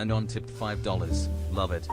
and on tipped $5. Love it.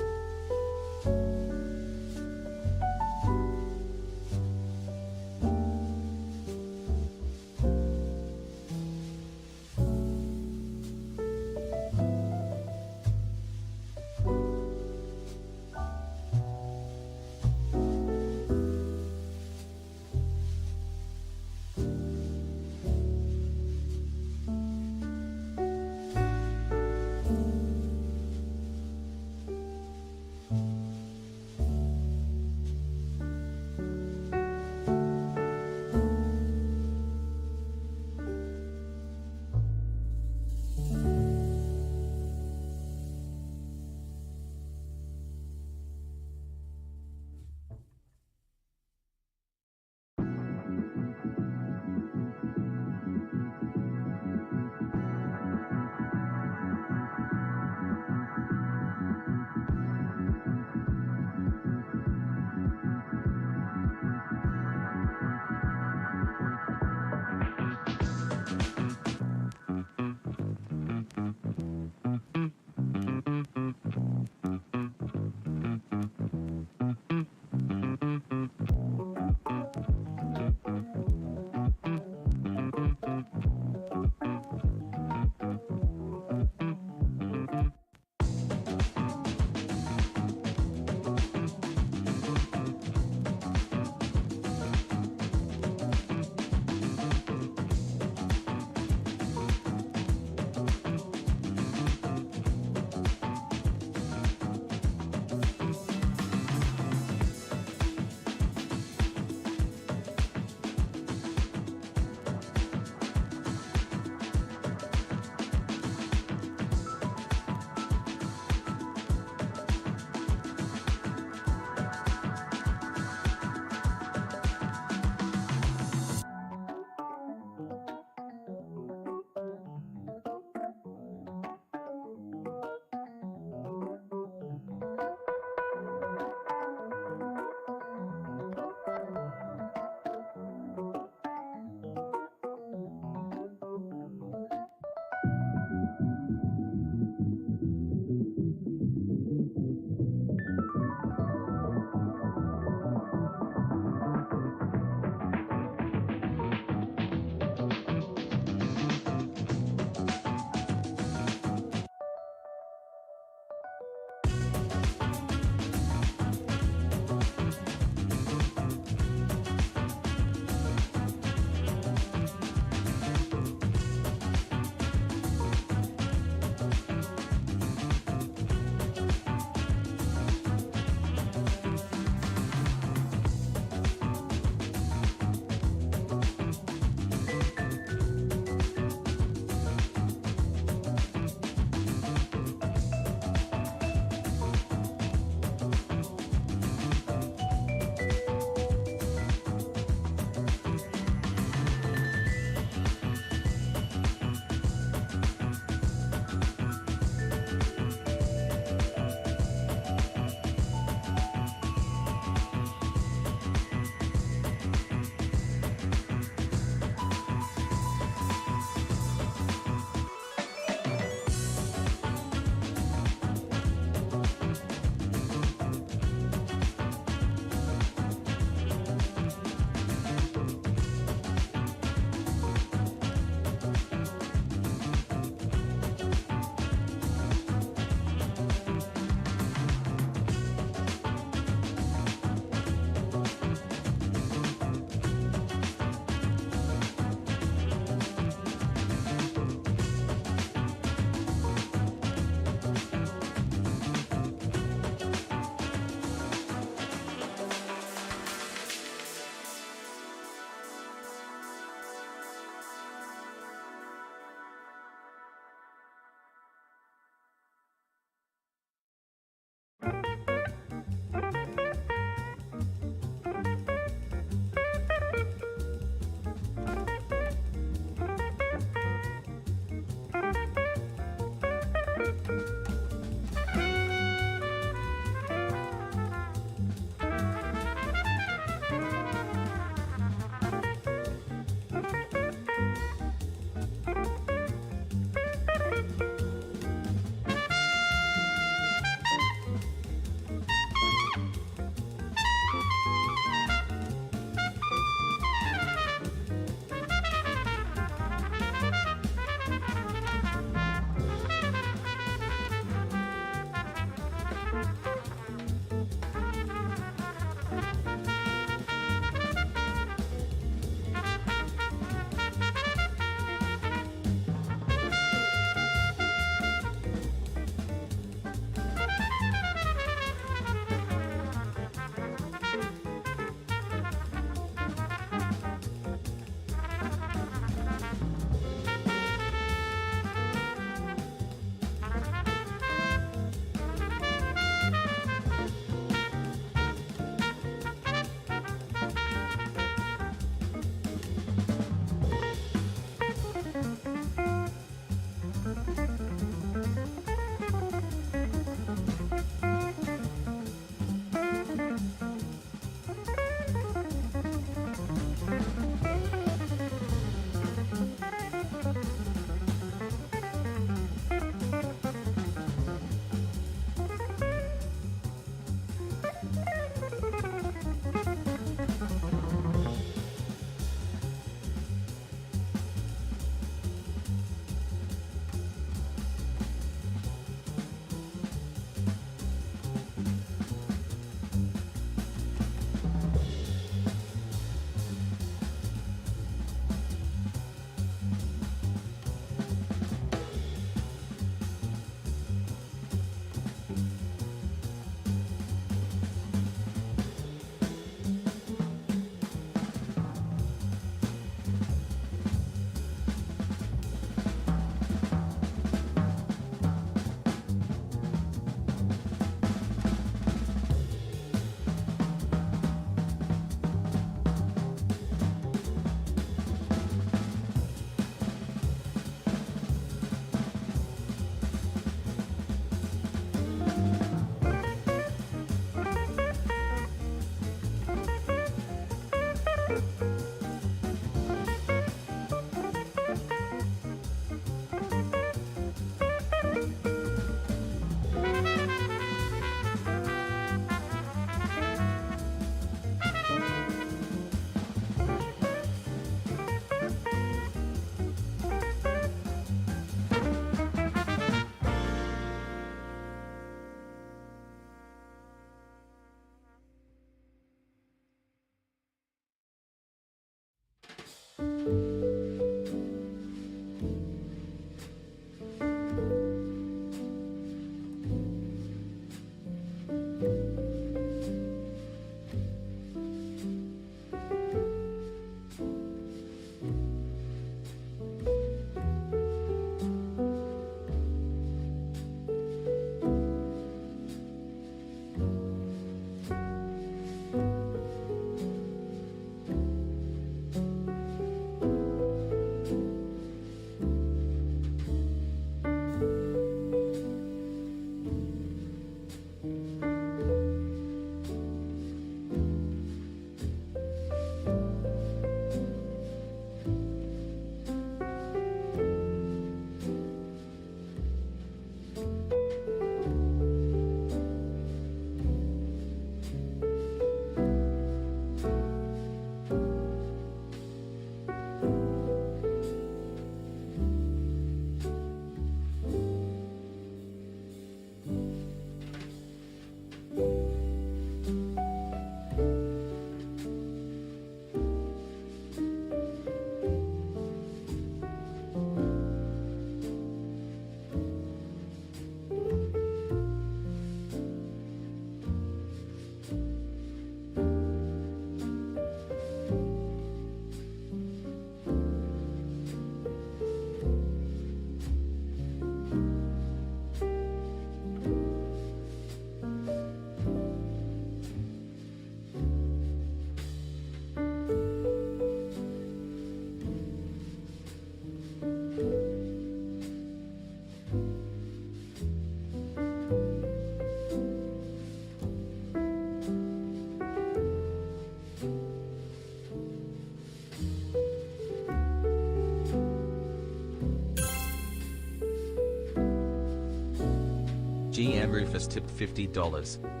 GM Rufus tipped $50.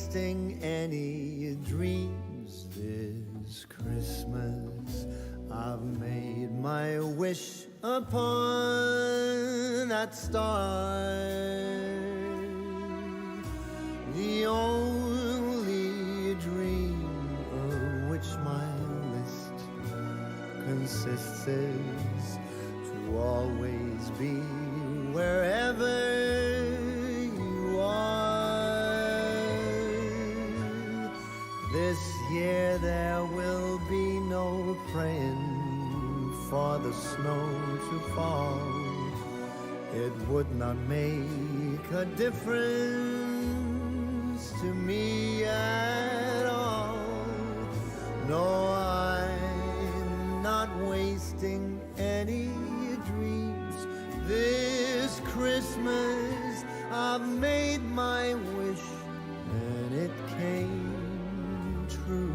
wasting any dreams this Christmas. I've made my wish upon that star, the only dream of which my list consists is to always be wherever year there will be no praying for the snow to fall. It would not make a difference to me at all. No, I'm not wasting any dreams. This Christmas I've made my wish and it came true.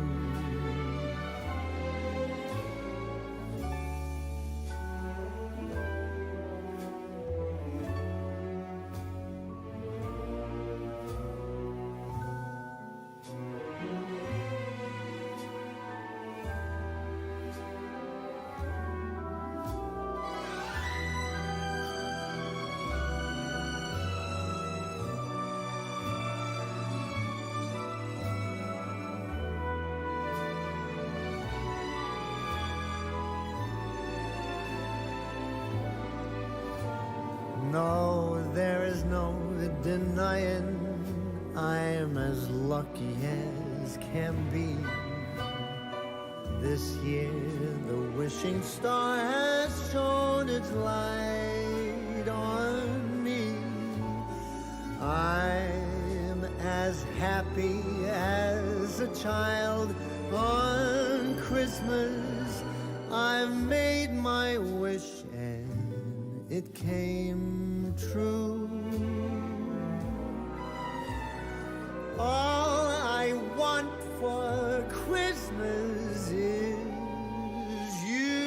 No, there is no denying I'm as lucky as can be. This year the wishing star has shone its light on me. I'm as happy as a child on Christmas. I've made my wish and it came true. All I want for Christmas is you.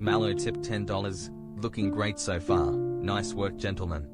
Mallow tipped $10. Looking great so far. Nice work, gentlemen.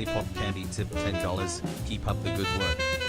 Lollipop Candy tip $10. Keep up the good work.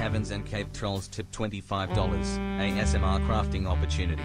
Caverns and Cave Trolls tip $25. ASMR crafting opportunity.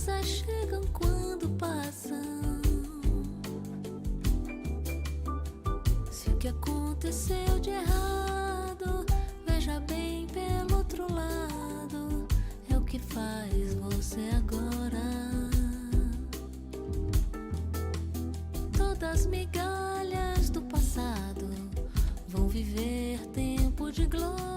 coisas chegam quando passam. Se o que aconteceu de errado, veja bem pelo outro lado, é o que faz você agora. Todas as migalhas do passado vão viver tempo de glória.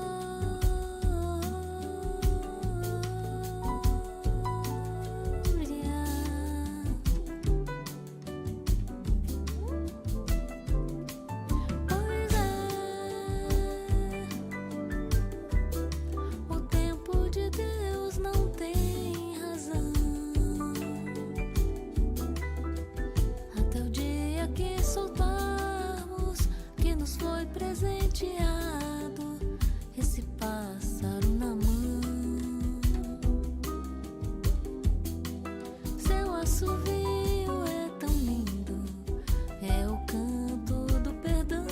Pois é, o tempo de Deus não tem razão. Até o dia que soltarmos que nos foi presenteado esse pássaro na mão. Seu assovio é tão lindo, é o canto do perdão.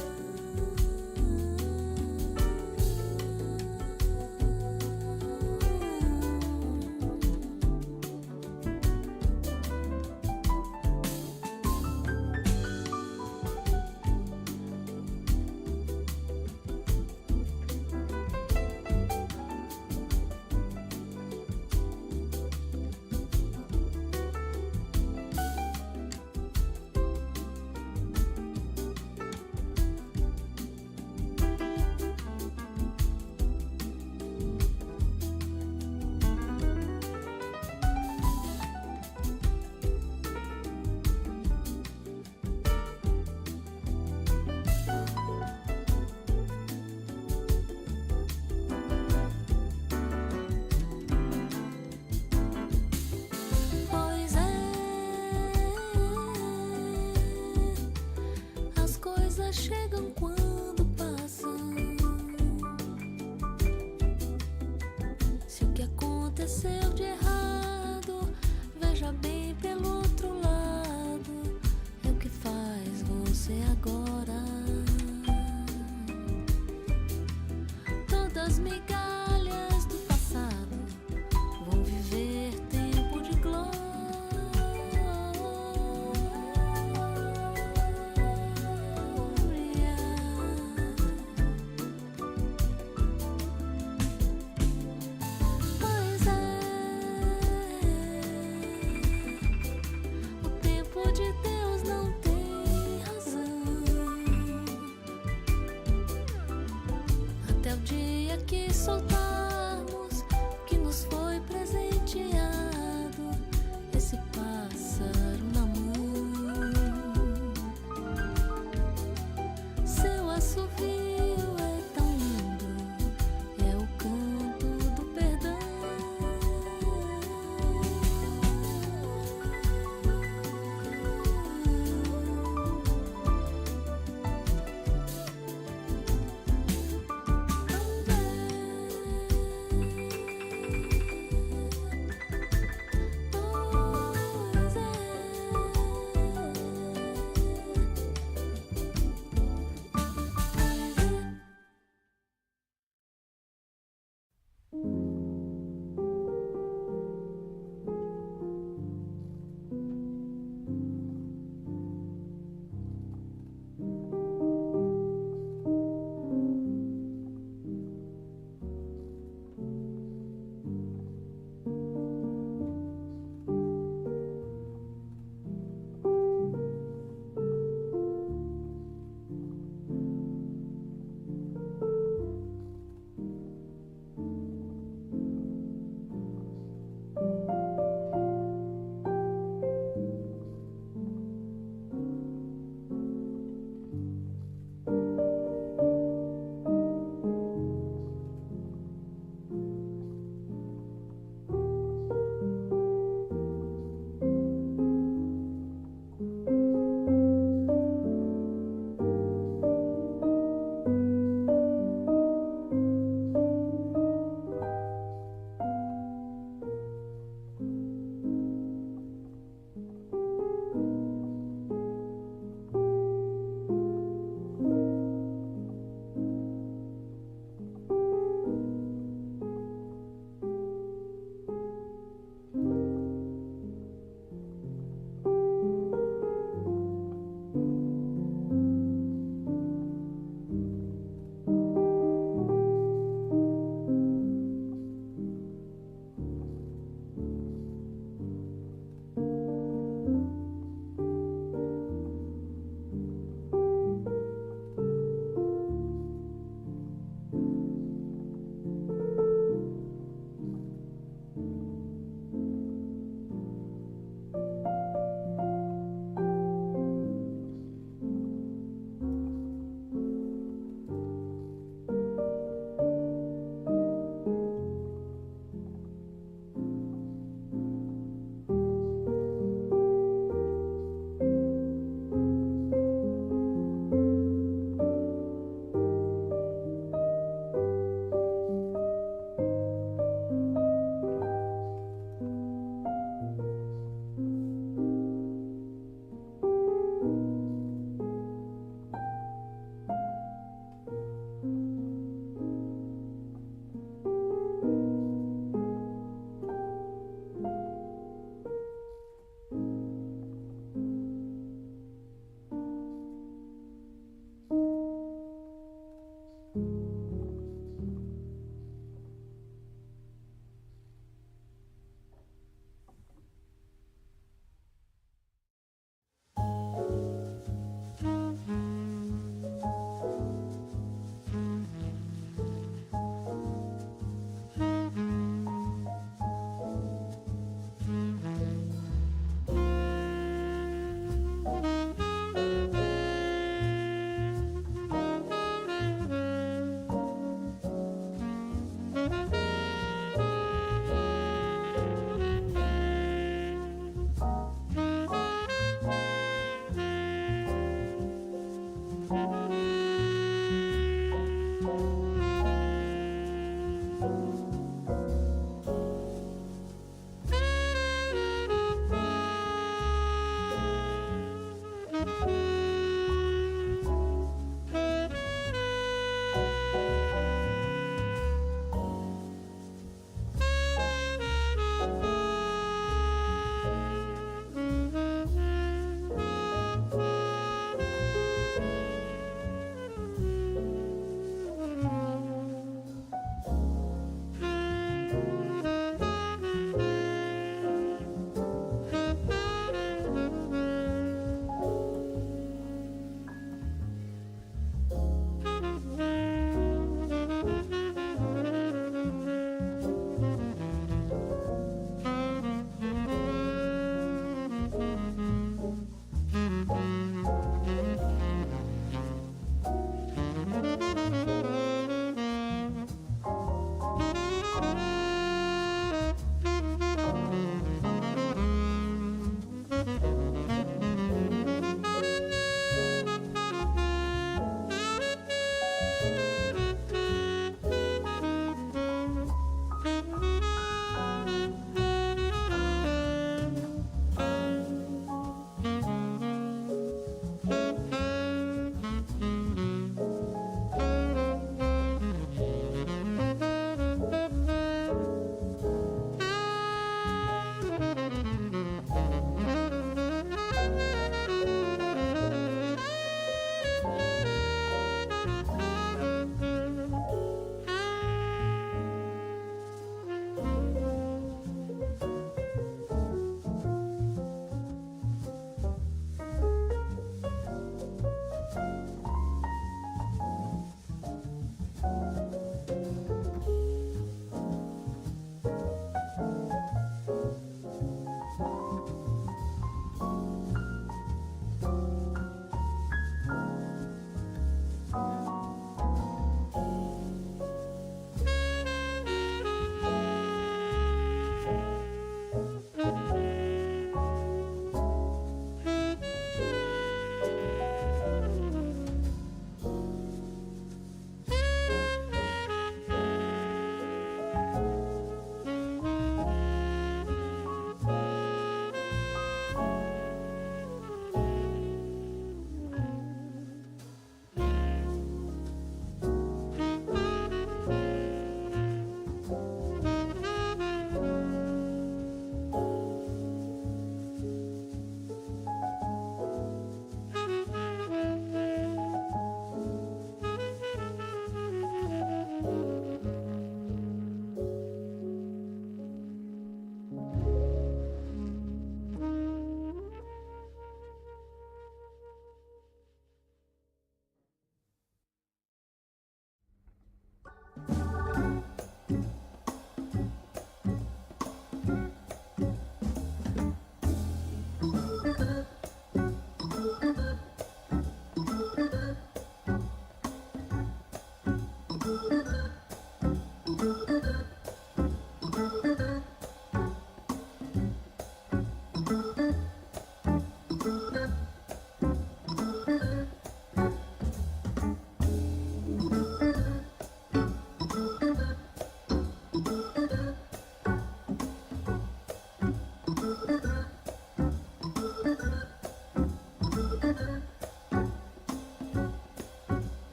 Pois é, as coisas chegam quando passam. Se o que aconteceu de errado, veja bem pelo outro lado, é o que faz você agora. Todas as migalhas do passado vão viver tempo de glória. Pois é, o tempo de Deus não tem razão. Até o dia que soltarmos que nos foi presenteado esse pássaro na mão. Seu assovio é tão lindo, é o canto do perdão.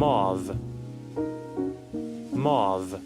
Mauve. Mauve.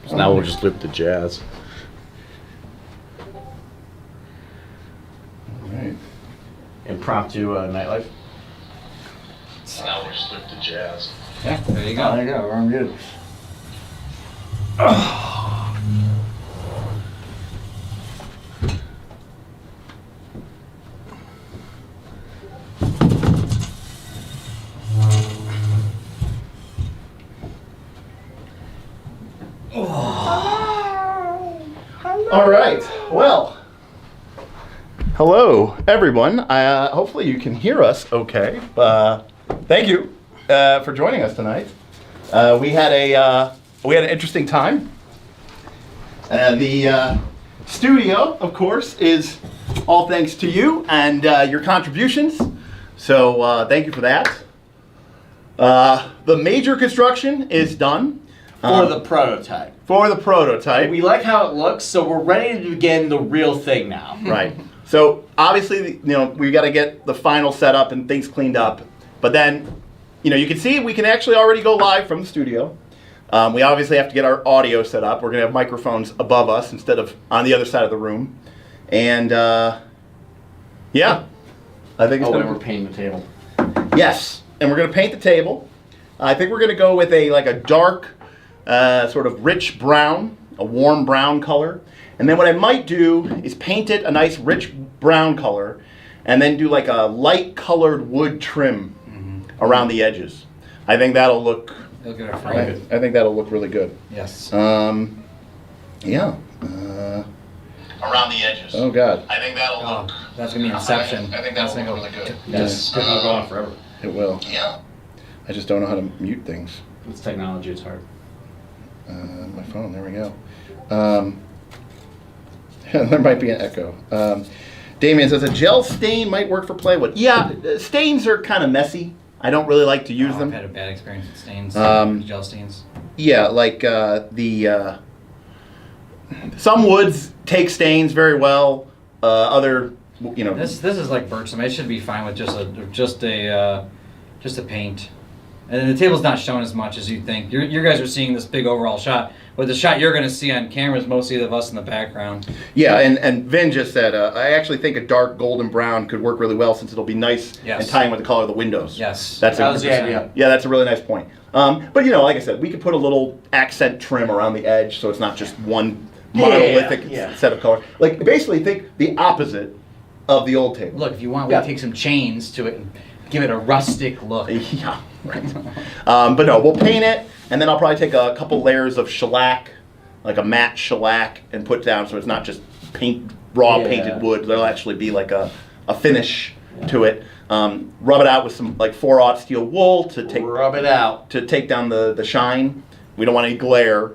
So now we'll just loop the jazz. Alright. Impromptu nightlife. So now we'll just loop the jazz. Yeah, there you go. There you go, we're on good. All right, well, hello everyone. Hopefully you can hear us okay. Thank you for joining us tonight. We had an interesting time. The studio, of course, is all thanks to you and your contributions. So thank you for that. The major construction is done. For the prototype. For the prototype. We like how it looks, so we're ready to begin the real thing now. Right. So obviously, we got to get the final setup and things cleaned up. But then, you can see we can actually already go live from the studio. We obviously have to get our audio set up. We're going to have microphones above us instead of on the other side of the room. And yeah, I think it's and we're painting the table. Yes, and we're going to paint the table. I think we're going to go with a dark, sort of rich brown, a warm brown color. And then what I might do is paint it a nice rich brown color and then do like a light colored wood trim around the edges. I think that'll look, Look at our I frame. think that'll look really good. Yes. Yeah. Around the edges. Oh God. I think that'll Oh, look. that's gonna be Inception. I think that'll look really good. Yes. It's gonna go on forever. It will. Yeah. I just don't know how to mute things. It's technology, it's hard. My phone, there we go. There might be an echo. Damien says a gel stain might work for plywood. Yeah, stains are kind of messy. I don't really like to use I've them. had a bad experience with stains, gel stains. Yeah, like some woods take stains very well. Other, This is like birch. I mean, it should be fine with just a paint. And the table's not showing as much as you think. You guys are seeing this big overall shot, but the shot you're going to see on camera is mostly of us in the background. Yeah, and Vin just said, I actually think a dark golden brown could work really well since it'll be nice and tie in with the color of the windows. Yes. That's That was the idea. Yeah, that's a really nice point. But like I said, we could put a little accent trim around the edge so it's not just one monolithic set of colors. Like basically think the opposite of the old table. Look, if you want, we can take some chains to it and give it a rustic look. Yeah, right. But no, we'll paint it, and then I'll probably take a couple layers of shellac, like a matte shellac, and put down so it's not just raw painted wood. There'll actually be like a finish to it. Rub it out with some like 4/0 steel wool to take down the shine. We don't want any glare.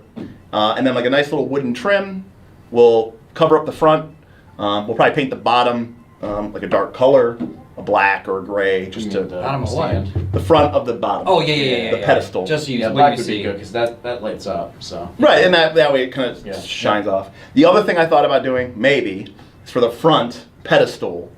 And then like a nice little wooden trim. We'll cover up the front. We'll probably paint the bottom like a dark color, a black or a gray, just to Bottom of what? the front of the bottom. Oh yeah. The pedestal. Just use Yeah, what black you would be see. good because that lights up. So. Right, and that way it kind of shines off. The other thing I thought about doing, maybe, is for the front pedestal,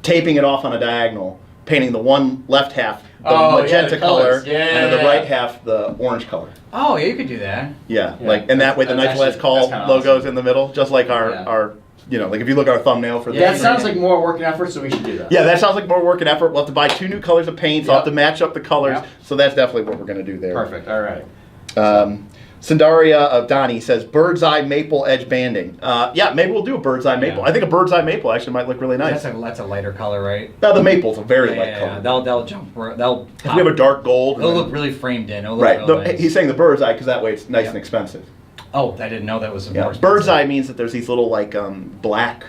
taping it off on a diagonal, painting the one left half the magenta color, and the right half the orange color. Oh yeah, you could do that. Yeah, like, and that way the Nice Last Call logo's in the middle, just like our like if you look at our thumbnail for this. That sounds like more work and effort, so we should do that. Yeah, that sounds like more work and effort. We'll have to buy 2 new colors of paint, so I'll have to match up the colors. Yep. So that's definitely what we're going to do there. Perfect, all right. Sandaria of Donnie says bird's eye maple edge banding. Yeah, maybe we'll do a bird's eye maple. Yeah. I think a bird's eye maple actually might look really nice. That's a lighter color, right? No, the maple's a very light color. They'll jump. They'll. If we have a dark gold. It'll look really framed in. It'll look right. real nice. He's saying the bird's eye because that way it's nice and expensive. Oh, I didn't know that was. Yeah. Bird's eye means that there's these little like black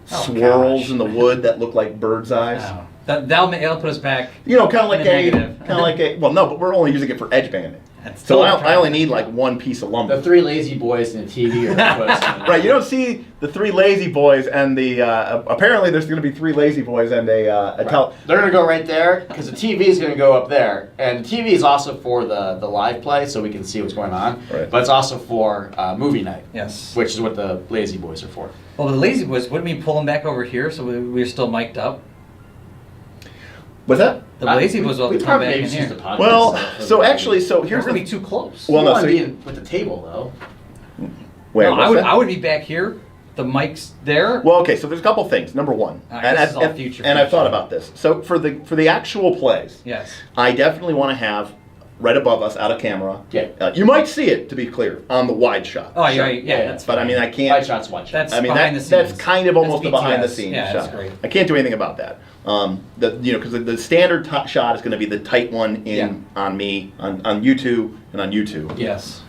swirls in the wood that look like bird's eyes. Oh. That'll put us back. You know, kind of like Negative. well, no, but we're only using it for edge banding. That's So still I only need like one piece of lumber. The three lazy boys and the TV are the question. Right, you don't see the three lazy boys and the apparently there's going to be three lazy boys and a Right. They're gonna go right there because the TV is gonna go up there, and the TV is also for the live play, so we can see what's going on. Right. But it's also for movie night. Yes. Which is what the lazy boys are for. Well, the lazy boys wouldn't we pull them back over here so we're still mic'd up? What's that? The lazy boys will have to come back in use here. the podcast Well, for so the- actually, so We're here's gonna the be too close. well, You no, wanna so be with the table though. wait, No, what's that? I would be back here. The mic's there. Well, okay, so there's a couple things. Number one, This is all future. I've thought about this. So for the actual plays, Yes. I definitely want to have right above us, out of camera. Yeah. You might see it, to be clear, on the wide shot. Oh, Sure. yeah, that's But I fine. mean, I Wide can't. shots, wide shots. That's I mean, behind the that's scenes. kind of almost That's a behind the BTS. scenes Yeah, shot. that's great. I can't do anything about that. Because the standard top shot is going to be the tight one on me on YouTube and on YouTube. Yes.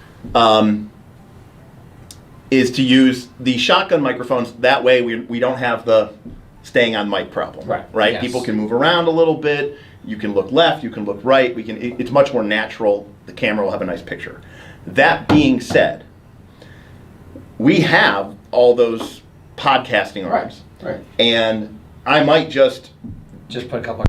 Is to use the shotgun microphones. That way, we don't have the staying on mic problem. Right. Yes. People can move around a little bit. You can look left. You can look right. It's much more natural. The camera will have a nice picture. That being said, we have all those podcasting arms, Right. and I might just Just put a couple.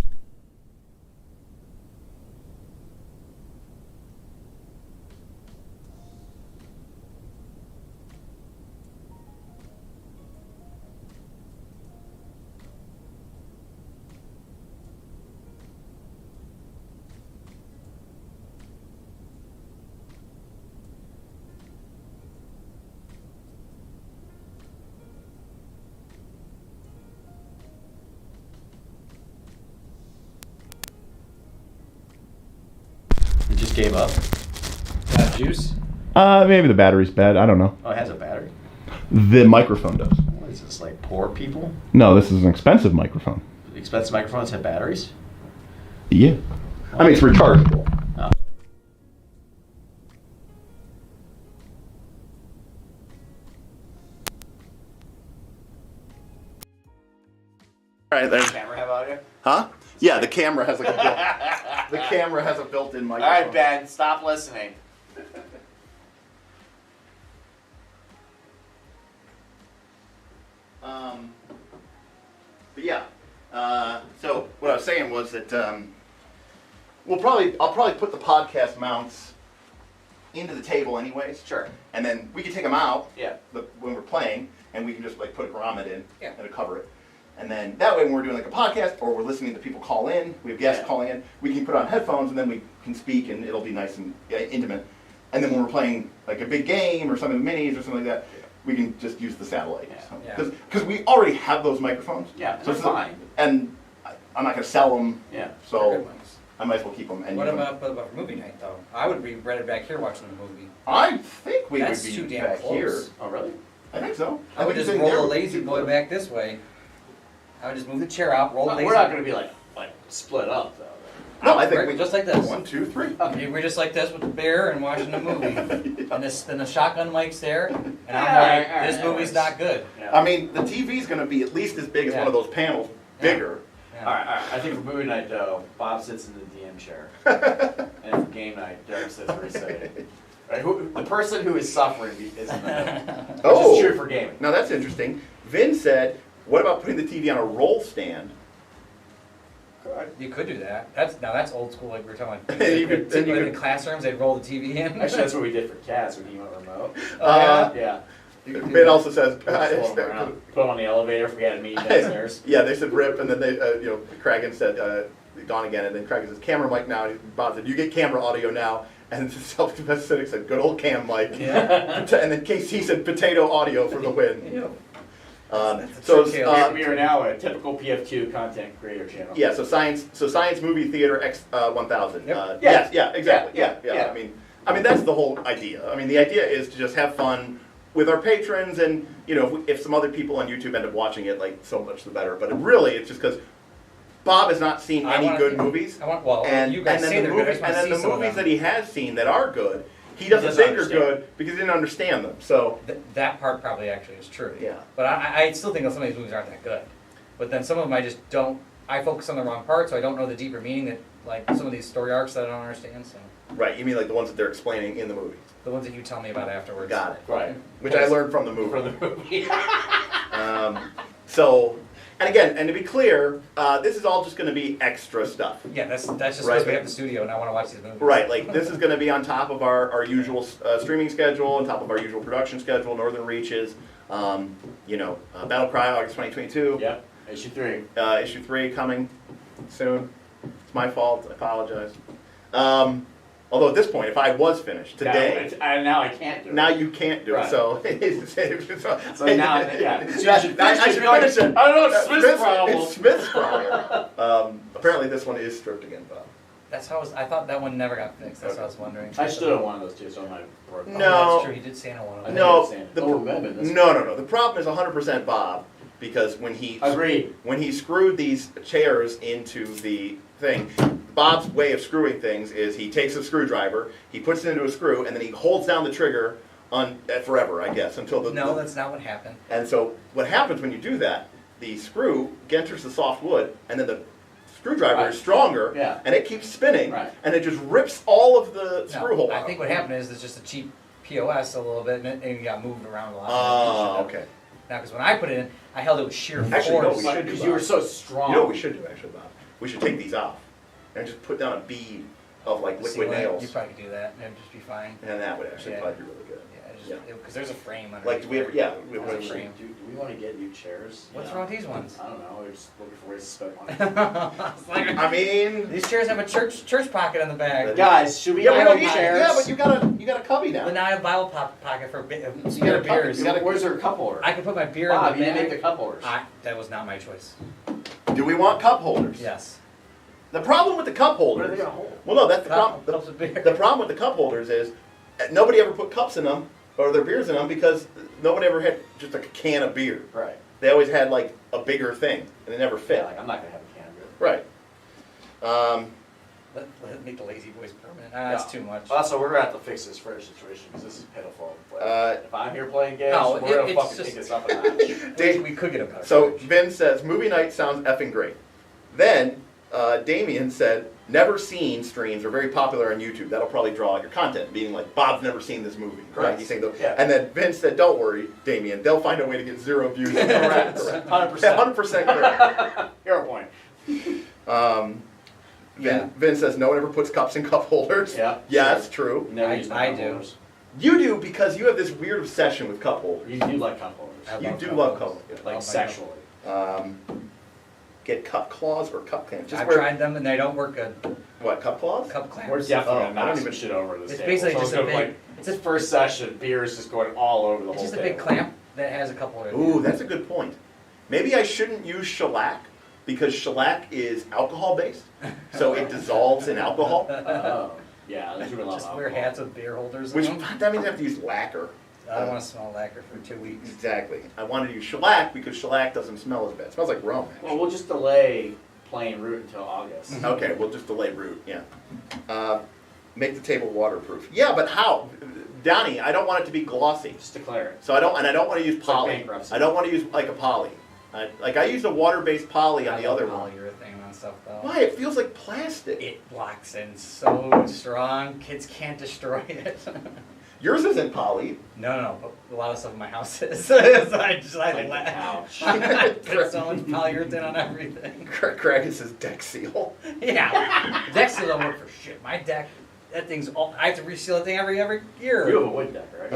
You just gave up. Juice. maybe the battery's bad. I don't know. Oh, it has a battery. The microphone does. What is this, like poor people? No, this is an expensive microphone. Expensive microphones have batteries? Yeah. I mean, it's rechargeable. Oh. All right, there's. Camera have audio? Huh? Yeah, the camera has like the camera has a built-in microphone. Alright, Ben, stop listening. But yeah. So what I was saying was that I'll probably put the podcast mounts into the table anyways. Sure. And then we can take them out. Yeah. When we're playing, and we can just like put a grommet in Yeah. and cover it. And then that way, when we're doing like a podcast or we're listening to people call in, we have guests calling in, we can put on headphones and then we can speak and it'll be nice and intimate. And then when we're playing like a big game or something minis or something like that, we can just use the satellite. Yeah. Because we already have those microphones. Yeah, so they're it's fine. And I'm not going to sell them. Yeah. They're So good ones. I might as well keep them. And What use them. about movie night though? I would be right back here watching the movie. I think we That's would be too damn back close. here. Oh, really? I think so. I would think just sitting roll there the would be lazy too boy close. back this way. I would just move the chair out, roll the lazy. We're not going to be like split up though. No, I think Right, we just like this. 1, 2, 3. We're just like this with the bear and watching the movie. And the shotgun mic's there, and I'm All right, like, all right, this that movie's works. not good. Yeah. I mean, the TV's going to be at least as big as Yeah. one of those panels, bigger. Yeah. All right. I think for movie night though, Bob sits in the DM chair, and for game night, Derek sits where he's sitting. Right? The person who is suffering is in the middle. Which Oh. is true for gaming. Now that's interesting. Vin said, "What about putting the TV on a roll stand?" You could do that. That's old school, like we were talking about. You could- then you in could- classrooms, they'd roll the TV in. Actually, that's what we did for cats when he went remote. Yeah. Yeah. Vin also says, Just roll 'em around. Put them on the elevator if we had a meeting downstairs. yeah, they said rip, and then they, Kragan said, Don again, and then Kragan says, camera mic now, and Bob said, you get camera audio now, and self-confessed cynic said, good old cam mic. Yeah. And then KC said, potato audio for the win. Ew. So, trick kill. We are now a typical PF2 content creator channel. yeah, so science movie theater X 1000. Yep. Yes, yeah, exactly. Yeah, Yeah. yeah. I mean that's the whole idea. I mean the idea is to just have fun with our patrons, and if some other people on YouTube end up watching it, like so much the better. But really, it's just because Bob has not seen any good movies, You guys say they're good. I just and wanna then see the some of movies them. that he has seen that are good, he doesn't doesn't think are understand. good because he didn't understand them. So That part probably actually is true. Yeah. But I still think that some of these movies aren't that good. But then some of them I just don't I focus on the wrong part, so I don't know the deeper meaning that like some of these story arcs that I don't understand. So Right, you mean like the ones that they're explaining in the movie. the ones that you tell me about afterwards. Got it. Right. Which I learned from the movie. For the movie. So, and again, and to be clear, this is all just going to be extra stuff. Yeah, that's just Right. because we have the studio and I want to watch these movies. Right, like this is going to be on top of our usual streaming schedule, on top of our usual production schedule, Northern Reaches, Battle Cry, August 2022. Yep. Issue 3. Issue 3 coming soon. It's my fault, I apologize. Although at this point, if I was finished today, Now I can't do it. now you can't do it, Right. so. So now, yeah. So I you should I finish should it. Like, finish it. I don't know, it's Smith's problem. It's Smith's problem. Apparently this one is stripped again, Bob. That's how I thought that one never got fixed. That's what I was wondering. I stood on one of those too, so I might broke. Oh, No. that's true. He did stand on one of I them. think No, it's saying- the- oh, Bevan, that's- No. The problem is 100% Bob, because when he Agreed. screwed these chairs into the thing, Bob's way of screwing things is he takes a screwdriver, he puts it into a screw, and then he holds down the trigger forever, I guess, until the. No, that's not what happened. And so what happens when you do that? The screw enters the soft wood, and then the screwdriver Right. is stronger, Yeah. and it keeps spinning, Right. and it just rips all of the screw hole No, I out. think what happened is it's just a cheap POS a little bit, and it got moved around a lot. Oh, okay. Now, because when I put it in, I held it with sheer Actually, no, force. we should do Because you were Bob. so strong. You know what we should do, actually, Bob? We should take these off and just put down a bead of like liquid See, nails, You probably could do that, and it'd just be fine. and that would actually Yeah. probably be really good. Yeah, Yeah. because there's a frame under. Like, do we ever? Yeah, we There's ever. a frame. Do we want to get new chairs? What's Yeah. wrong with these ones? I don't know. We're just looking for ways to spend money. It's like- I mean, these chairs have a church pocket on the back. Guys, should we yeah, buy but, new you, chairs? yeah, but you got a cubby But now. now I have a Bible pocket for got a beer pocket, beers. you gotta- Where's our cup holder? I could put my beer Bob, in you the didn't bag. make the cup holders. That was not my choice. Do we want cup holders? Yes. The problem with the cup What are holders. they gonna hold? Well, no, that's the Cup- problem. cups of beer. The problem with the cup holders is nobody ever put cups in them or their beers in them because nobody ever had just like a can of beer. Right. They always had like a bigger thing and it never fit. Yeah, like I'm not gonna have a can of beer. Right. Let it make the lazy boys permanent. That's too much. Also, we're gonna have to fix this fridge situation because this is pitiful. But if I'm here playing games, No, we're gonna it's fucking just- take this up a notch. Dave- We could get a better So fridge. Vin says, movie night sounds effing great. Then Damien said, never seen streams are very popular on YouTube. That'll probably draw out your content, being like, Bob's never seen this movie. Right? Correct. He's saying Yeah. And then Vin said, don't worry, Damien, they'll find a way to get 0 views. Correct. 100%. 100% correct. Hero point. Vin says, no one ever puts cups in cup holders. Yeah. Yeah, that's true. Never I- use my I cup do. holders. You do because you have this weird obsession with cup holders. You do like cup holders. I You love do cup love holders. cup holders. Like sexually. Get cup claws or cup clamps. Just I've wear- tried them and they don't work good. What, cup claws? Cup clamps. We're definitely Oh, gonna I knock don't some even- shit over this It's table. basically So just a gonna, big- like, it's the first session. Beer is just going all over the It's whole just a table. big clamp that has a couple of. Ooh, that's a good point. Maybe I shouldn't use shellac because shellac is alcohol based, so it dissolves in alcohol. Oh, yeah, there's really a lot Just of wear alcohol. hats with beer holders. Which in them. that means I have to use lacquer. I don't want to smell lacquer for 2 weeks. Exactly. I wanted to use shellac because shellac doesn't smell as bad. It smells like rum. Well, Actually. we'll just delay playing Root until August. Okay, we'll just delay root. Yeah. Make the table waterproof. Yeah, but how? Donnie, I don't want it to be glossy. Just declare it. So I don't want to use It's like poly. bankruptcy. I don't want to use like a poly. I used a water-based poly on the other one. Polyurethane on stuff though. Why? It feels like plastic. It blocks in so strong. Kids can't destroy it. Yours isn't poly. No, but a lot of stuff in my house is. So I Like laugh. the couch. Put so much polyurethane on everything. Craig is his deck seal. Yeah, decks still don't work for shit. My deck, that thing's all. I have to reseal that thing every year. You have a wood deck, right? You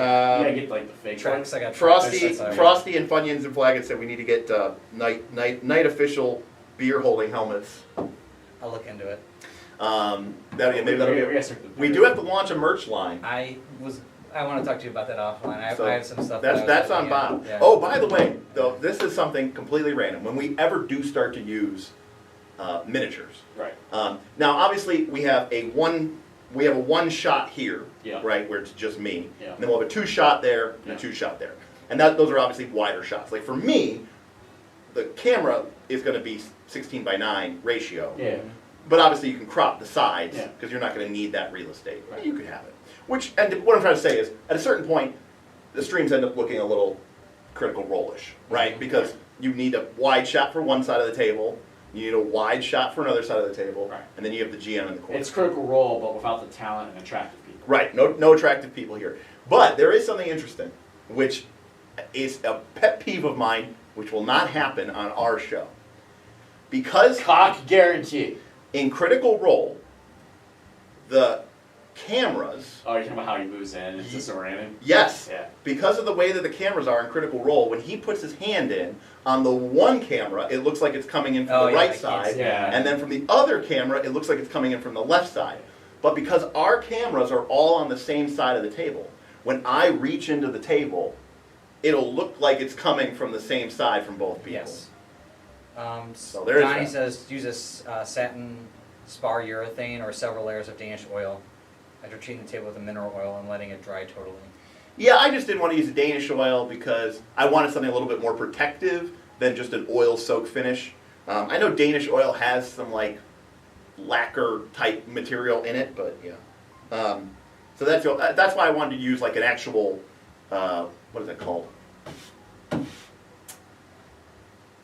gotta get like the fake Tracks. one. I got Frosty, tracks, that's all right. Frosty, and Funyuns and Flaggett said we need to get night official beer holding helmets. I'll look into it. Maybe that'll be. We do have to launch a merch line. I want to talk to you about that offline. I have some stuff. That's that I was on looking at. Bob. Yeah. Oh, by the way, though, this is something completely random. When we ever do start to use miniatures, Right. now obviously we have a one shot here, Yeah. right, where it's just me. Yeah. And then we'll have a 2 shot there and Yeah. a 2 shot there, and those are obviously wider shots. Like for me, the camera is going to be 16:9 ratio. Yeah. But obviously you can crop the sides Yeah. because you're not going to need that real estate. Right. You could have it. And what I'm trying to say is, at a certain point, the streams end up looking a little Critical Role-ish, right? Because you need a wide shot for one side of the table, You need a wide shot for another side of the table, Right. and then you have the GM in the corner. It's Critical Role, but without the talent and attractive people. Right, no attractive people here. But there is something interesting, which is a pet peeve of mine, which will not happen on our show. Because Cock guarantee. in Critical Role, the cameras, Oh, you're talking about how he moves in? It's disoriented? yes, Yeah. because of the way that the cameras are in Critical Role, when he puts his hand in, on the one camera, it looks like it's coming in from Oh, the yeah, I right can't side, see that. and then from the other camera, it looks like it's coming in from the left side. But because our cameras are all on the same side of the table, when I reach into the table, it'll look like it's coming from the same side from both people. Yes. So there is Donnie that. says use a satin spar urethane or several layers of Danish oil after treating the table with a mineral oil and letting it dry totally. Yeah, I just didn't want to use a Danish oil because I wanted something a little bit more protective than just an oil soak finish. I know Danish oil has some like lacquer type material in it, but yeah. So that's why I wanted to use like an actual what is it called?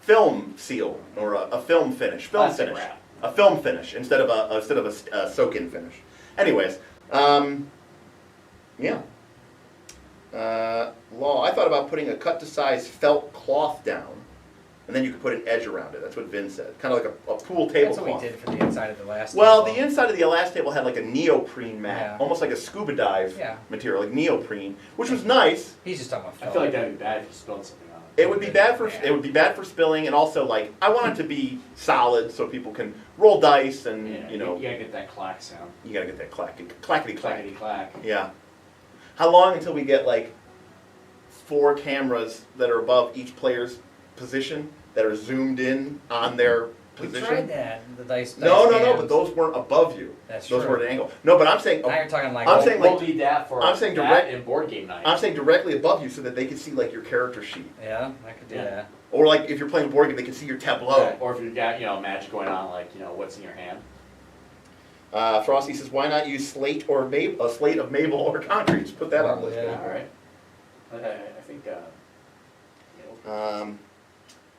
Film seal or a film finish. Film Plastic finish. wrap. A film finish instead of a soak-in finish. Anyways, yeah. Law. I thought about putting a cut-to-size felt cloth down, and then you could put an edge around it. That's what Vin said. Kind of like a pool tablecloth. That's what we did for the inside of the last Well, table. the inside of the last table had like a neoprene mat, Yeah. almost like a scuba dive Yeah. material, like neoprene, which was nice. He's just talking about I film. feel like that'd be bad if you spilled something on it. It would be bad for Yeah. it would be bad for spilling, and also like I want it to be solid so people can roll dice and Yeah, you know you gotta get that clack sound. you gotta get that clackety clack. Clackety clack. Yeah. How long until we get like 4 cameras that are above each player's position that are zoomed in on their We position? tried that. The dice. No, dice but cams. those weren't above you. That's those true. were at an angle. No, but I'm saying Now you're talking like. I'm saying, like, we'll need that for I'm saying that direct- in board game night. I'm saying directly above you so that they can see like your character sheet. Yeah, I could do Yeah. that. Or like if you're playing a board game, they can see your tableau. Or if you've got, magic going on, like, what's in your hand. Frosty says, why not use slate or a slate of Mabel or concrete? Just put that on the list. Yeah. All right. I think,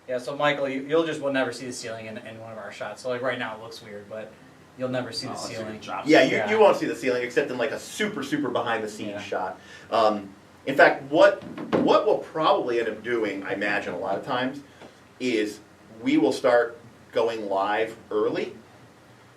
Yeah, so Michael, you'll just will never see the ceiling in one of our shots. So like right now it looks weird, but you'll never see the ceiling. Yeah, Yeah. you won't see the ceiling except in like a super behind the scenes Yeah. shot. In fact, what we'll probably end up doing, I imagine a lot of times, is we will start going live early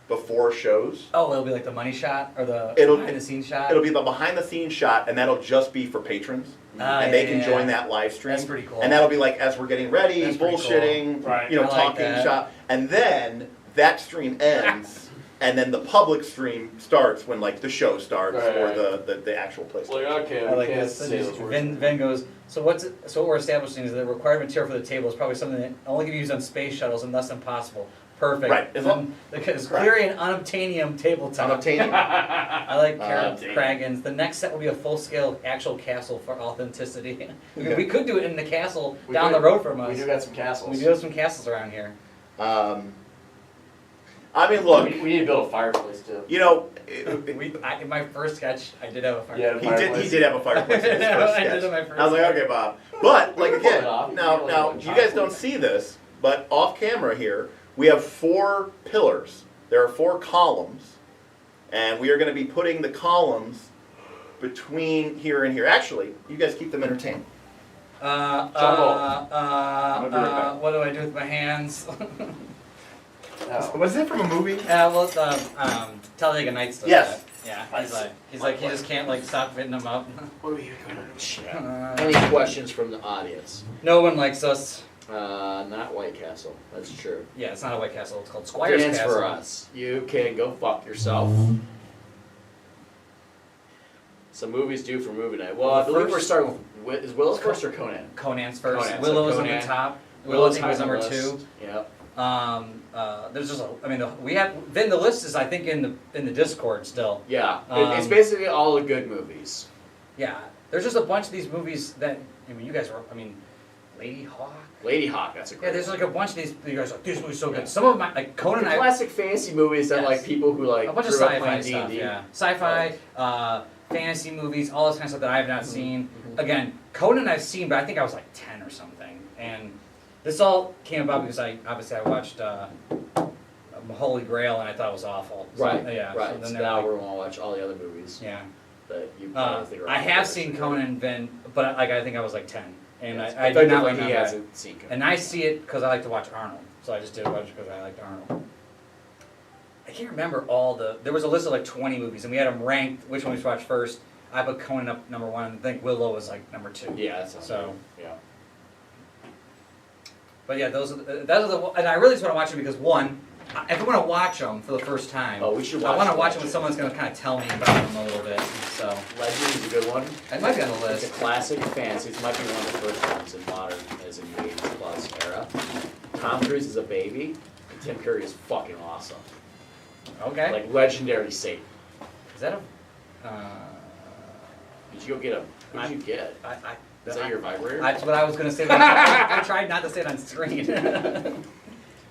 before shows. Oh, it'll be like the money shot or the It'll- behind the scenes shot. It'll be the behind the scenes shot, and that'll just be for patrons. And they can join that live stream. That's pretty cool. And that'll be like as we're getting ready, That's pretty bullshitting, cool. Right. you know, I like talking that. shop. And then that stream ends, and then the public stream starts when like the show starts Right. or the actual place. Like, okay, I we like can't this. say those words. Vin goes, so what we're establishing is that the required material for the table is probably something that only can be used on space shuttles and thus impossible. Perfect. Right, as long- Because Correct. clearly an unobtainium tabletop. Unobtainium. I like Carrot Unobtainium. Kragans. The next set will be a full-scale actual castle for authenticity. We could do it in the castle We down do- the road from us. We do got some castles. We do have some castles around here. I mean, look, We need to build a fireplace too. you know, In my first sketch, I did have a fire. Yeah, he did have a fireplace in his I first did sketch. in my first I was like, sketch. okay, Bob. But like We can pull again, it off. You now can now really you guys chop don't it. see this, but off camera here we have 4 pillars. There are 4 columns, and we are going to be putting the columns between here and here. Actually, you guys keep them entertained. I'll be right back. What do I do with my hands? No. Was it from a movie? Well, Talladega Nights does Yes. that. Yeah, he's like he just can't like stop hitting them up. What are we going on? Any questions from the audience? No one likes us. Not White Castle. That's true. Yeah, it's not a White Castle. It's called Squire's Dance Castle. for us. You can go fuck yourself. Some movies due for movie night. Well, I believe we're starting with, is Willow's first or Conan? Conan's first. Conan, so Willow's on Conan. the top. Willow Willow's I think was high on the number list. 2. Yep. There's just we have then the list is I think in the Discord still. Yeah. It's Um, basically all the good movies. Yeah, there's just a bunch of these movies that you guys were. Lady Hawk. Lady Hawk, that's a great Yeah, there's one. like a bunch of these. You guys are like, this movie's so Yeah. good. Some of my like Conan. The I classic fantasy movies that Yes. like people who like a bunch of grew up sci-fi playing stuff. D&D. Yeah, sci-fi, fantasy movies, all this kind of stuff that I have not seen. Mhm. Again, Conan I've seen, but I think I was like 10 or something, and This all came about because I watched Holy Grail and I thought it was awful. So, Right. Yeah. Right. So So then now like, we're gonna watch all the other movies yeah. that you probably think are. I have seen Conan and Vin, but like I think I was like 10, and Yes, I but do not like remember. he It. hasn't seen Conan. And I see it because I like to watch Arnold, so I just did watch it because I liked Arnold. I can't remember all the. There was a list of like 20 movies, and we had them ranked. Which one we should watch first? I put Conan up number 1, and I think Willow was like number 2. Yeah, that sounds So. good. Yeah. But yeah, those are the. And I really just want to watch them because one, if I'm going to watch them for the first time, Oh, we should I watch want to them. watch them with someone that's going to kind of tell me about them a little bit. So Legend is a good one. it might be on the It's a list. classic fantasy. It might be one of the first ones in modern, as in the 80s plus era. Tom Cruise is a baby, and Tim Curry is fucking awesome. Okay. Like legendary Satan. Is that a? Did you go get a? What did you get? Is that your vibrator? That's what I was going to say. I tried not to say it on screen.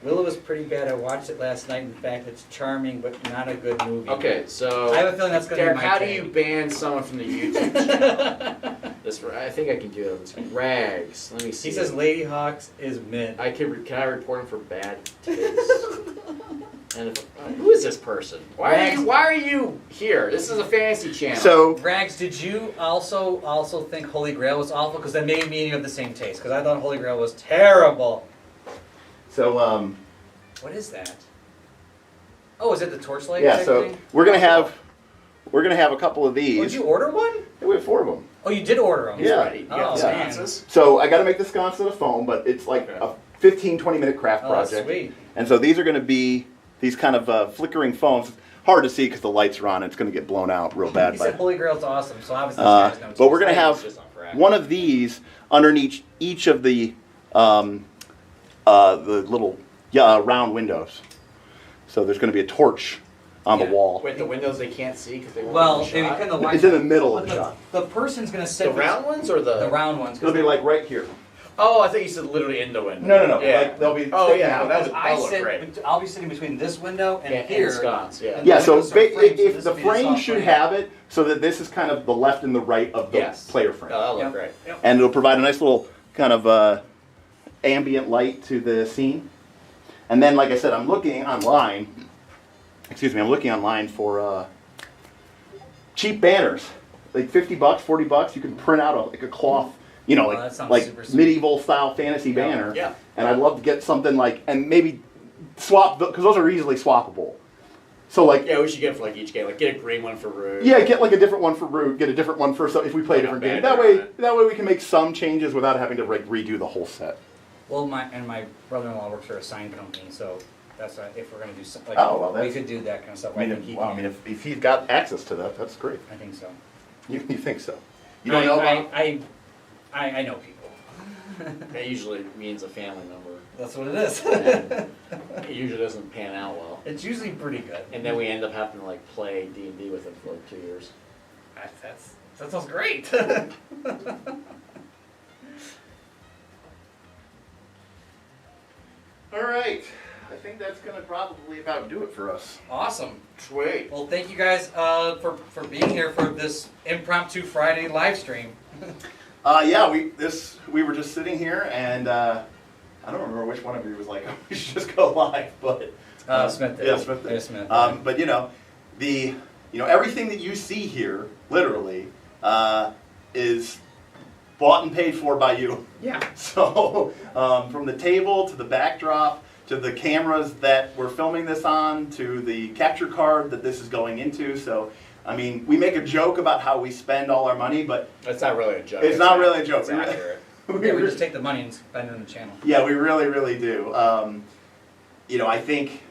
Willow was pretty bad. I watched it last night. In fact, it's charming, but not a good movie. Okay, so I have a feeling that's going to be Derek, my how do take. you ban someone from the YouTube channel? I think I can do it on the screen. Rags. Let me see. He says Lady Hawks is mid. Can I report him for bad taste? And who is this person? Why are you here? This is a fantasy channel. So Rags, did you also think Holy Grail was awful? Because then maybe me and you have the same taste. Because I thought Holy Grail was terrible. What is that? Oh, is it the torchlight? yeah, type so thing? we're gonna have a couple of these. Oh, did you order one? Yeah, we have 4 of them. Oh, you did order them. Yeah. Ready. You got the Oh, man. sconces? So I got to make the sconce of the foam, but it's like a 15-20 minute craft Oh, that's project. sweet. And so these are going to be these kind of flickering foams. It's hard to see because the lights are on. It's going to get blown out real bad. He said Holy Grail's awesome, so obviously Uh, this guy's no but we're going to It's have just on crack. one of these underneath each of the little round windows. So there's going to be a torch on the wall. Wait, the windows they can't see because they won't Well, be if shot? you couldn't watch It's in the middle of the shot. The person's gonna sit The round ones or the round ones. 'cause It'll be like right here. Oh, I think you said literally in the window. No. Yeah. Like they'll be. Oh sticking yeah, out. that'll look great. I'll be sitting between this window and Yeah, here. and sconce, yeah. And Yeah, the so windows are framed, so if this the would be the frame soft should frame. have it so that this is kind of the left and the right of the Yes. player frame. Oh, that'll look Yep. great. Yep. And it'll provide a nice little kind of ambient light to the scene. And then, like I said, I'm looking online for cheap banners, like $50, $40. You can print out a cloth, Oh, that sounds like super sweet. medieval style fantasy banner. Yeah. And I'd love to get something and maybe swap, because those are easily swappable. So Yeah, we should get it for like each game. Like get a green one for Root. yeah, get like a different one for Root, get a different one for if we play a Like a different game. banner That on way we can make some changes without having to redo the whole set. Well, my brother-in-law works for a sign company, so that's why if we're gonna do something, Oh, well, we that's- could do that kind of stuff. I mean, if he's got access to that, that's great. I think so. You think so? You don't know about? I know people. That usually means a family member. That's what it is. It usually doesn't pan out well. It's usually pretty good. And then we end up having to like play D&D with them for like 2 years. That sounds great. All right. I think that's going to probably about do it for us. Awesome. Sweet. Well, thank you guys for being here for this impromptu Friday live stream. Yeah, we were just sitting here, and I don't remember which one of you was like, oh, we should just go live, but Smith did. Yeah, Smith did. Yeah, Smith. But everything that you see here, literally, is bought and paid for by you. Yeah. So from the table to the backdrop to the cameras that we're filming this on to the capture card that this is going into. So, I mean, we make a joke about how we spend all our money, but That's not really a joke. it's not really a joke. It's accurate. Yeah, we just take the money and spend it on the channel. Yeah, we really, really do. I think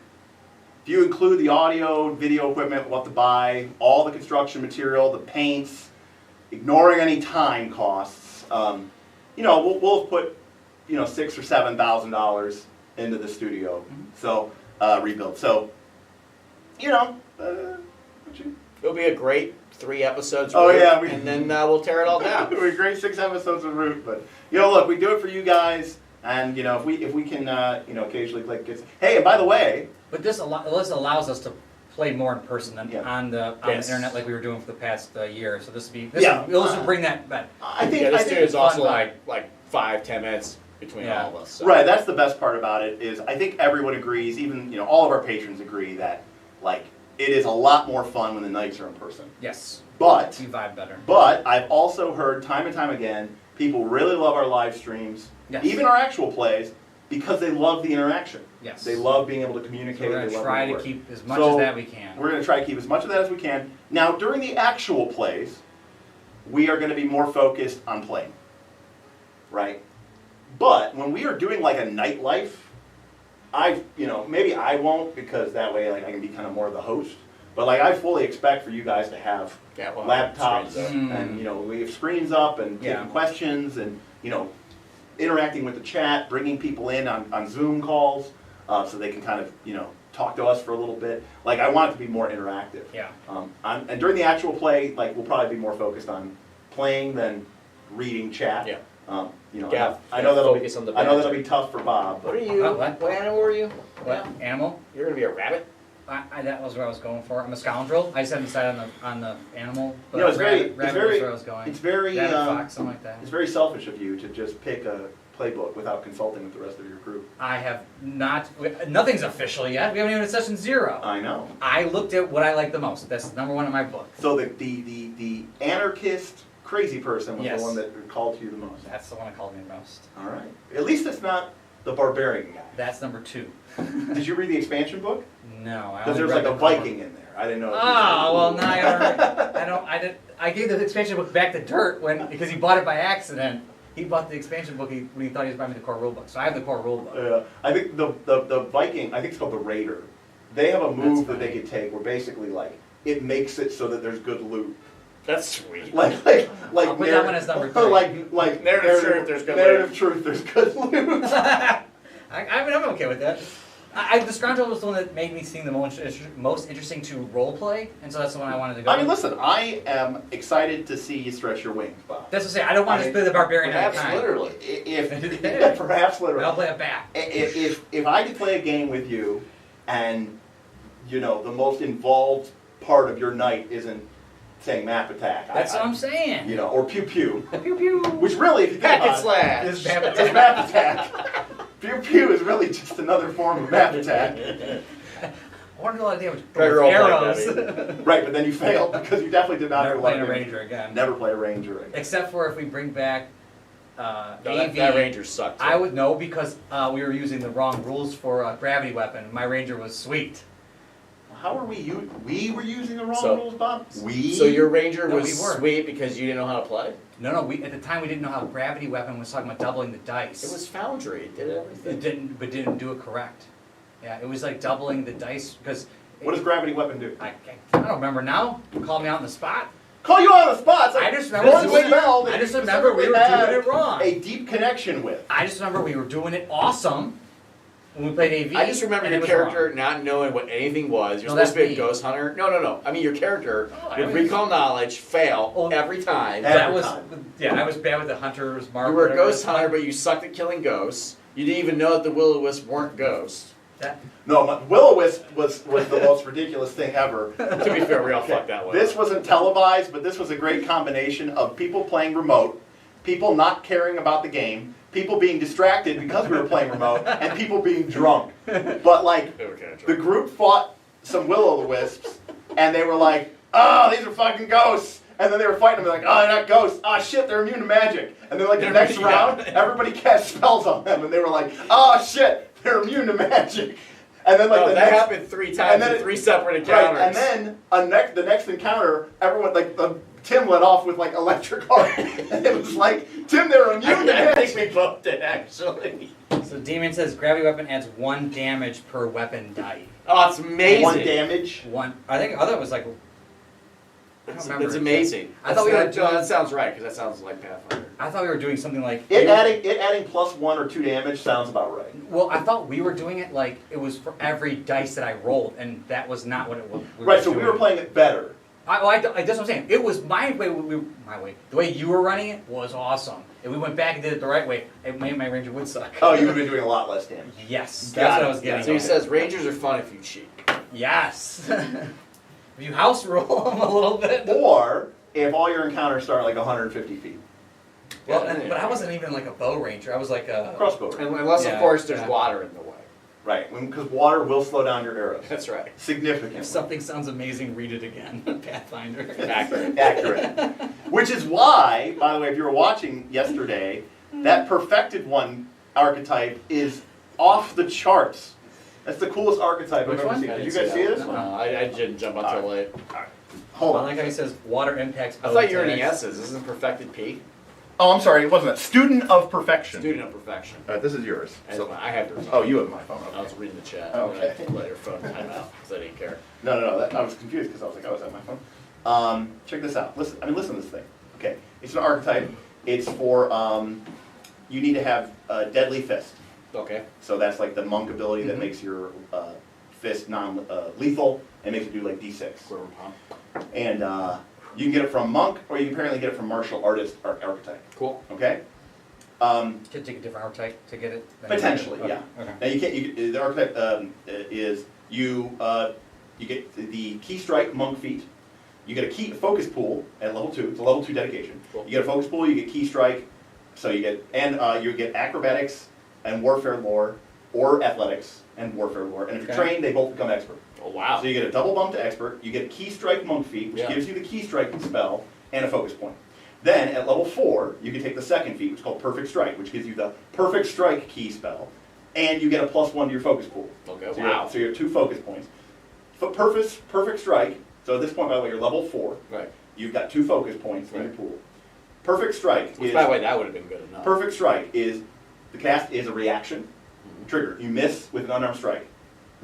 if you include the audio, video equipment, what to buy, all the construction material, the paints, ignoring any time costs, we'll put $6,000 or $7,000 into the studio. So rebuild. So It'll be a great 3 episodes. Oh, Root, yeah, and then we'll tear it all down. we're great 6 episodes of Root, but look, we do it for you guys, and if we can occasionally click. Hey, and by the way. But this allows us to play more in person than Yeah. on the Yes. internet like we were doing for the past year. So this Yeah. will bring that back. I think Yeah, this I think dude is also fun like 5-10 minutes between Yeah. all of us. So. Right, that's the best part about it is I think everyone agrees, even all of our patrons agree that like it is a lot more fun when the nights are in person. Yes. But We vibe better. But I've also heard time and time again, people really love our live streams, Yes. even our actual plays, because they love the interaction. Yes. They love being able to So communicate. we're going they to love try the to work. keep as much So as that we can. We're going to try to keep as much of that as we can. Now, during the actual plays, we are going to be more focused on playing. Right? But when we are doing like a nightlife, maybe I won't because that way like I can be kind of more of the host. But like I fully expect for you guys to have laptops screens up. and we have screens up and taking Yeah. questions and interacting with the chat, bringing people in on Zoom calls so they can kind of talk to us for a little bit. Like I want it to be more interactive. Yeah. And during the actual play, like we'll probably be more focused on playing than reading chat. Yeah. I Yeah, know that'll focus on the that'll banter. be tough for Bob. What are you? What? What animal are you? What? Yeah. Animal? You're gonna be a rabbit? That was where I was going for. I'm a scoundrel. I just haven't decided on the animal. But You know, it's rabbit very- was where I was going. It's very Rabbit, fox, something like that. it's very selfish of you to just pick a playbook without consulting with the rest of your group. I have not. Nothing's official yet. We haven't even at session 0. I know. I looked at what I like the most. That's number 1 in my book. So the anarchist crazy person was Yes. the one that called to you the most. That's the one that called me the most. All right. At least it's not the barbarian guy. That's number 2. Did you read the expansion book? No, I Because only there's read like a the cover. Viking in there. I didn't know. if you Oh, well, did. now I did. I gave the expansion book back to Dirt because he bought it by accident. He bought the expansion book when he thought he was buying me the core rulebook. So I have the core rulebook. I think the Viking, I think it's called the Raider. They have a move that they funny. could take where basically like it makes it so that there's good loot. That's sweet. Like I'll put that one as number 3. like Narrative truth, there's good narrative loot. truth, there's good loot. I mean, I'm okay with that. The Scroungel was the one that made me seem the most interesting to role play, and so that's the one I wanted to go. I mean, with. listen, I am excited to see you stretch your wings, Bob. That's to say, I don't want to just play the barbarian at a Perhaps time. literally. If perhaps But I'll literally, play it back. if I could play a game with you, and the most involved part of your night isn't saying map attack. That's what I'm saying. Or pew pew. Pew pew. Which really, if you think Packet about slash. Is map it, is attack. map attack. Pew pew is really just another form of map attack. I want to do a lot of damage. Try to With roll arrows. Right, but then you failed because you definitely did not Never do a lot playing of a damage. ranger again. Never play a ranger again. Except for if we bring back No, AV. that ranger sucked. I would know because we were using the wrong rules for a gravity weapon. My ranger was sweet. How are we? We were using the wrong So- rules, Bob. We. So your ranger No, was we were. sweet because you didn't know how to play? No. We at the time we didn't know how gravity weapon was talking about doubling the dice. It was Foundry. It did everything. It didn't do it correct. Yeah, it was like doubling the dice because. What does gravity weapon do? I don't remember now. Call me out on the spot. Call you on the spot. It's like I just remember one doing it- spell that I just you remember we were specifically doing it had wrong. A deep connection with. I just remember we were doing it awesome when we played AV. I just remember and your it was character wrong. not knowing what anything was. You're No, supposed to be a that's me. ghost hunter. No. I mean, your character Oh, I would mean- recall knowledge, fail Oh. every time. Yeah. That Every was time. I was bad with the hunter's mark. You were a whatever ghost it was. hunter, but you sucked at killing ghosts. You didn't even know that the will-o-wisp weren't ghosts. No, Will-O-Wisp was the most ridiculous thing ever. To be fair, we all fucked that one This up. wasn't televised, but this was a great combination of people playing remote, people not caring about the game, people being distracted because we were playing remote, and people being drunk. But like, They were kinda drunk. the group fought some Will-O-Wisps, and they were like, "Oh, these are fucking ghosts." And then they were fighting them, like, "Oh, they're not ghosts. Oh shit, they're immune to magic." And then like the next Yeah. round, everybody cast spells on them, and they were like, "Oh shit, they're immune to magic." And then like No, the that next, happened 3 times and then in it- 3 separate right, encounters. and then the next encounter, everyone Tim let off with like electric arc, and it was like, "Tim, they're immune to I think magic." we both did, actually. So Demon says gravity weapon adds 1 damage per weapon die. Oh, it's amazing. 1 damage. I thought it was like. I don't It's, remember it's exactly. amazing. I thought we were that, doing- that sounds right, because that sounds like Pathfinder. I thought we were doing something like. It adding plus 1 or 2 damage sounds about right. Well, I thought we were doing it like it was for every dice that I rolled, and that was not what it was. Right, so we were playing it better. That's what I'm saying. It was my way. My way. The way you were running it was awesome. If we went back and did it the right way, it made my ranger would suck. Oh, you would have been doing a lot less damage. Yes, Got that's it. what I was getting. So he at. says rangers are fun if you cheat. Yes. If you house roll them a little bit. Or if all your encounters start like 150 feet. Well, but I wasn't even like a bow ranger. I was like a Crossbow. Unless, of Yeah, course, there's yeah. water in the way. Right, because water will slow down your arrows. That's right. Significantly. If something sounds amazing, read it again. Pathfinder. Accurate. Accurate. Which is why, by the way, if you were watching yesterday, that perfected one archetype is off the charts. That's the coolest archetype Which I've ever one? seen. I Did you didn't guys see that this one. one? No, I didn't jump until late. Hold I on. like how he says water impacts. I thought you were earning S's. This isn't Perfected P. Oh, I'm sorry, it wasn't that. Student of Perfection. Student of Perfection. This is yours. So I have yours. Oh, you have my phone. I Okay. was reading the chat. Okay. I let your phone time out because I didn't care. No. I was confused because I was like, oh, is that my phone? Check this out. Listen to this thing. Okay, it's an archetype. It's for you need to have a deadly fist. Okay. So that's like the monk ability that makes your fist non-lethal and makes it do like D6. Quiver pump. And you can get it from monk, or you can apparently get it from martial artist archetype. Cool. Okay. Could take a different archetype to get it. Potentially, Okay. yeah. Okay. Now you can't. The archetype is you get the key strike monk feat. You get a focus pool at level 2. It's a level 2 dedication. Cool. You get a focus pool. You get key strike. So you get acrobatics and warfare lore, or athletics and warfare lore. And if you're Okay. trained, they both become expert. Oh wow. So you get a double bump to expert. You get a key strike monk feat, which Yeah. gives you the key strike spell and a focus point. Then at level 4, you can take the second feat, which is called perfect strike, which gives you the perfect strike key spell, and you get a +1 to your focus pool. Okay. So Wow. so you have 2 focus points. Perfect strike. So at this point, by the way, you're level 4. Right. You've got 2 focus points in your Right. pool. Perfect strike Which, is by the way, that would have been good enough. perfect strike is the cast is a reaction trigger. You miss with an unarmed strike.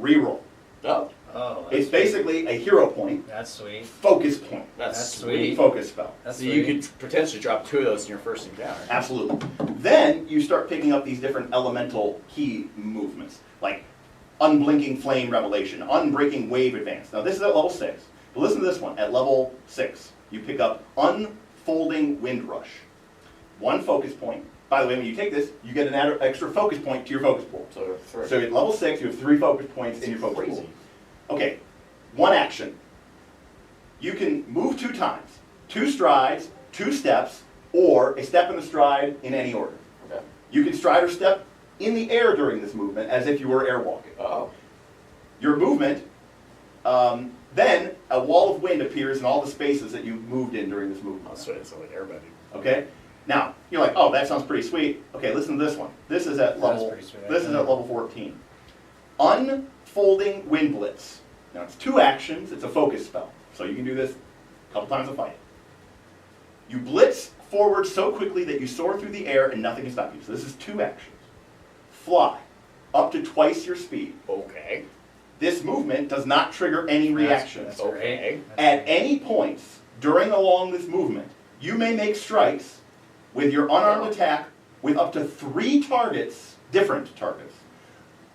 Reroll. Oh, Oh, It's basically a hero point, that's sweet. focus point, that's, That's sweet. sweet. focus spell. That's So sweet. you could potentially drop 2 of those in your first encounter. Absolutely. Then you start picking up these different elemental key movements, like unblinking flame revelation, unbreaking wave advance. Now this is at level 6. But listen to this one. At level 6, you pick up unfolding wind rush. 1 focus point. By the way, when you take this, you get an extra focus point to your focus pool. So 3. So at level 6, you have 3 focus points in your focus Crazy. pool. Okay, 1 action. You can move 2 times, 2 strides, 2 steps, or a step and a stride in any order. Okay. You can stride or step in the air during this movement as if you were airwalking. Oh. Your movement, then a wall of wind appears in all the spaces that you moved in during this Oh, movement. sweet. It's like airbending. Okay? Now, you're like, oh, that sounds pretty sweet. Okay, listen to this one. This is at level pretty sweet, this is actually. at level 14. Unfolding Wind Blitz. Now it's 2 actions, it's a focus spell. So you can do this a couple times a fight. You blitz forward so quickly that you soar through the air and nothing can stop you. So this is 2 actions. Fly, up to twice your speed. Okay. This movement does not trigger any reactions. That's great. Okay. At any points along this movement, you may make strikes with your unarmed attack with up to 3 targets, different targets.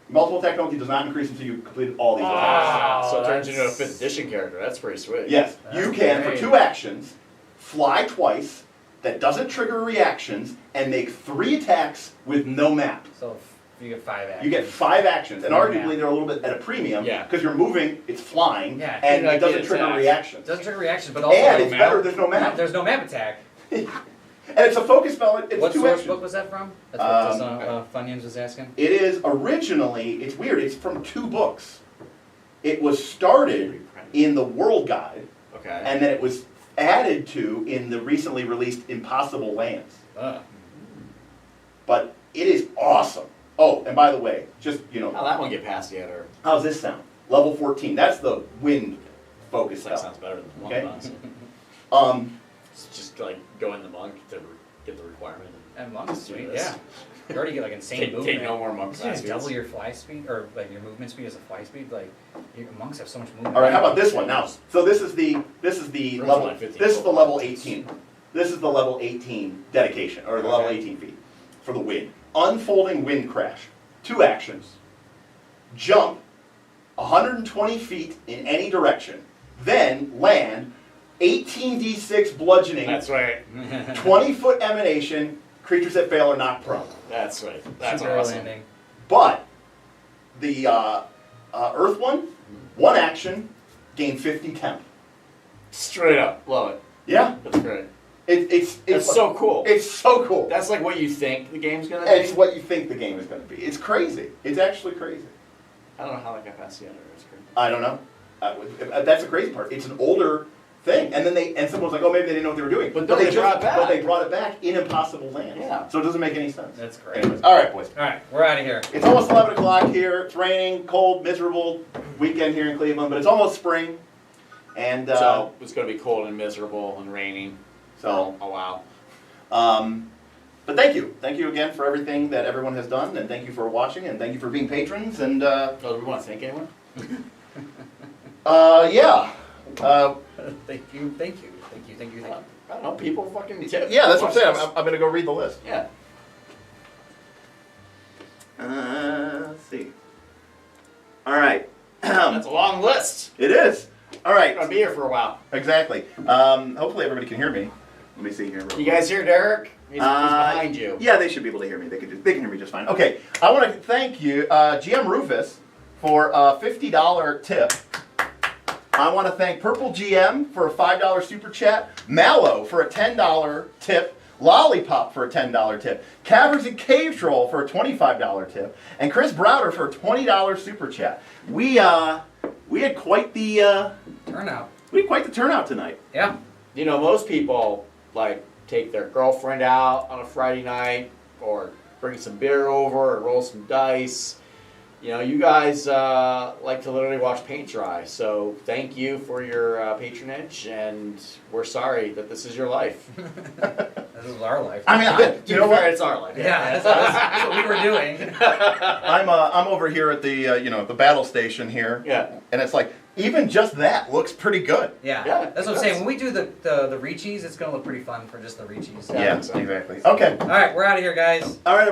Multiple attack penalty does not increase until you've completed all these attacks. So it turns into a that's- 5th edition character. That's pretty sweet. Yes, That's you can, great. for 2 actions, fly twice, that doesn't trigger reactions, and make 3 attacks with no map. So you get 5 actions. You get 5 actions, and No arguably map. they're a little bit at a premium, Yeah. because you're moving, it's flying, Yeah, and you're it not doesn't getting trigger attacked. reactions. Doesn't trigger reaction, but also And no it's map. better, there's no map. There's no map attack. And it's a focus spell, it's What 2 source actions. book was that from? That's what Um, Funyuns was asking. It is originally, it's weird, it's from 2 books. It was started in the World Guide, Okay. and then it was added to in the recently released Impossible Lands. But it is awesome. Oh, and by the way, just, How'd that one get past yet? Or how's this sound? Level 14, that's the wind focus that spell. sounds better than the monk. Okay. Honestly. Um, It's just like go in the monk to get the requirement. And monk's Do sweet, this. yeah. You already get like insane Take movement. no more monk Did you just class double speeds. your fly speed, or like your movement speed as a fly speed? Like, your monks have so much movement. all right, how about this one now? So this is the Original level, line 15 this is the total. level 18. This is the level 18 dedication, or the level Okay. 18 feat for the wind. Unfolding Wind Crash. 2 actions. Jump 120 feet in any direction, then land 18d6 bludgeoning, That's right. 20-foot emanation, creatures that fail are knocked prone. That's right. That's Super awesome. landing. But the Earth one, 1 action, gain 50 temp. Straight up, love it. Yeah, That's great. It's so cool. It's so cool. That's like what you think the game's gonna be. It's what you think the game is going to be. It's crazy. It's actually crazy. I don't know how that got past the editor. It's crazy. I don't know. That's the crazy part. It's an older thing, and then someone was like, "Oh, maybe they didn't know what they were doing." But they brought it back. But they brought it back in Impossible Lands. Yeah. So it doesn't make any sense. That's great. Anyways, all right, boys. All right, we're out of here. It's almost 11 o'clock here. It's raining, cold, miserable weekend here in Cleveland, but it's almost spring, and So it's gonna be cold and miserable and raining. so. Oh wow. But thank you again for everything that everyone has done, and thank you for watching, and thank you for being patrons, and Oh, do we want to thank anyone? yeah. Thank you. I don't know. People fucking tip. Yeah, that's what I'm saying. I'm going to go read the list. Yeah. Let's see. All right. That's a long list. It is. All right. I'm gonna be here for a while. Exactly. Hopefully everybody can hear me. Let me see here. You guys hear Derek? He's behind you. Yeah, they should be able to hear me. They can hear me just fine. Okay. I want to thank you, GM Rufus, for a $50 tip. I want to thank Purple GM for a $5 super chat, Mallow for a $10 tip, Lollipop for a $10 tip, Caverns and Cave Troll for a $25 tip, and Chris Browder for a $20 super chat. We had quite the Turnout. We had quite the turnout tonight. Yeah. You know, most people like take their girlfriend out on a Friday night or bring some beer over or roll some dice. You know, you guys like to literally watch paint dry. So thank you for your patronage, and we're sorry that this is your life. This is our life. I mean, you know what? It's our life. Yeah, that's what we were doing. I'm over here at the the battle station here. Yeah. And it's like even just that looks pretty good. Yeah, Yeah, that's what I'm saying. When we do the Reachies, it's gonna look pretty fun for just the Reachies. Yeah, exactly. Okay. All right, we're out of here, guys. All right, everybody.